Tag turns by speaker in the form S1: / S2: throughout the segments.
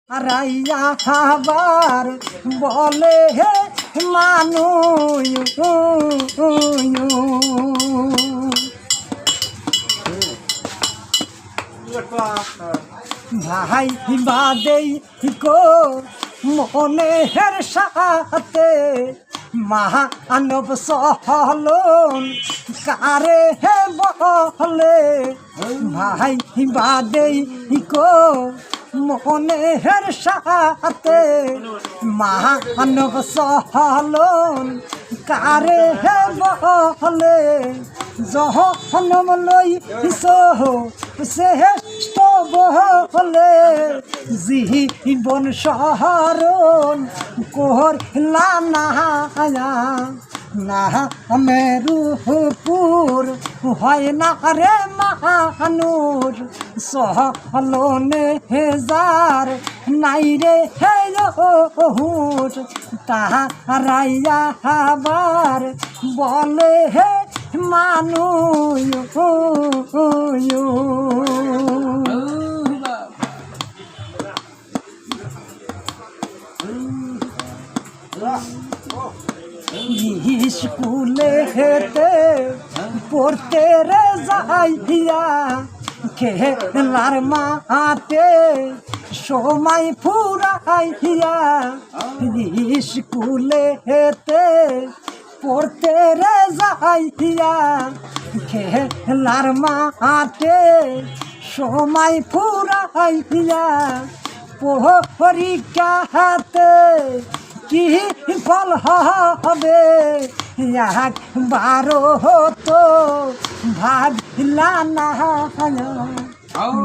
S1: হারাইয়া আবার বলে হে মানুষ ভাই বাদেই কো মনের সাথে মানব সহলন কারে হে বলে ভাই বাদেই কো মনের সাথে মানব সহলন কারে হে বলে জহনম লই সহ শ্রেষ্ঠ বলে জীবন শহরণ কোহরলা না না মেরুপুর হয় না রে মানুষ সহলনে হেজার নাই রে হে হুট তাহারাইয়া আবার বলে হে মানুষ স্কুলে হেতে পড়তে রে যাইয়া খেলার মাঠে সময় ফুরাইয়া স্কুলে হেতে পড়তে রে যাইয়া খেলার মাঠে সময় ফুরাইয়া পরীক্ষা হাতে কি ফল হবে একবারও তো ভাবলা না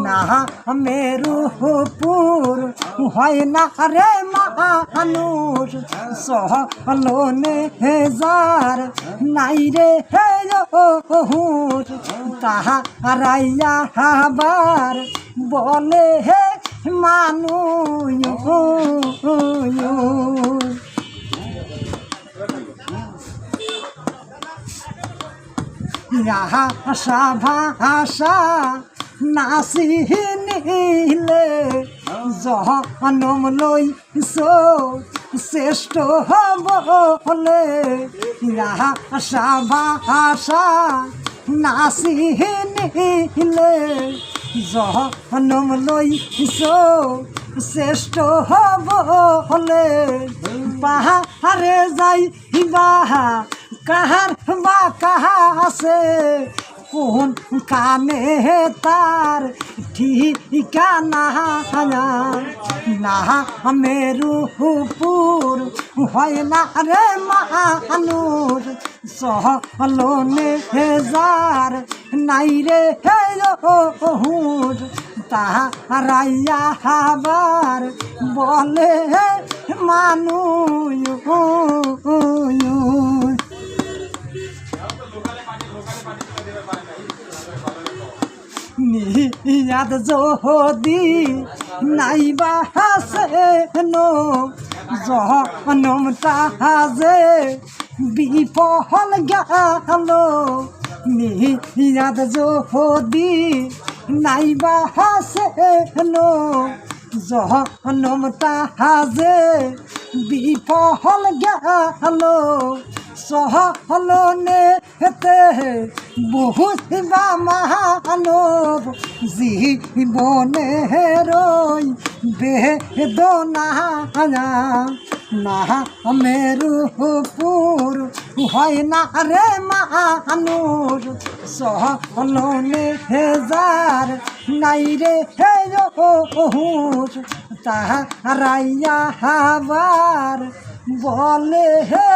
S1: না মেরুপুর হয় না রে মানুষ সহলনে হেজার নাই রে হে হুট তাহারাইয়া আবার বলে হে মানুষ আশা ভাষা নাচি নিলে জহনম লই শ্রেষ্ঠ বলে আশা ভাষা নাচি নিলে জহনম লই শ্রেষ্ঠ বলে পাহাড়ে যাই বাহা কাহার বা কাহা আছে কোন কানে তার ঠিকানা না মেরুপুর হয় না রে মানুষ সহলনে হেজার নাই রে হে হুট তাহারাইয়া আবার বলে মানুষ নিয়াদ যদি নাইবা হাসেনো জহনমটা যে বিফল গেল নিয়াদ যদি নাইবা হাসেনো জহনমটা যে বিফল গেল সহলনে হেতে বহুত বা মানব জীবনে রই বেদনা না মেরুপুর হয় না রে মানুষ সহলনে হেজার নাই রে হে হুট তাহারাইয়া আবার বলে হে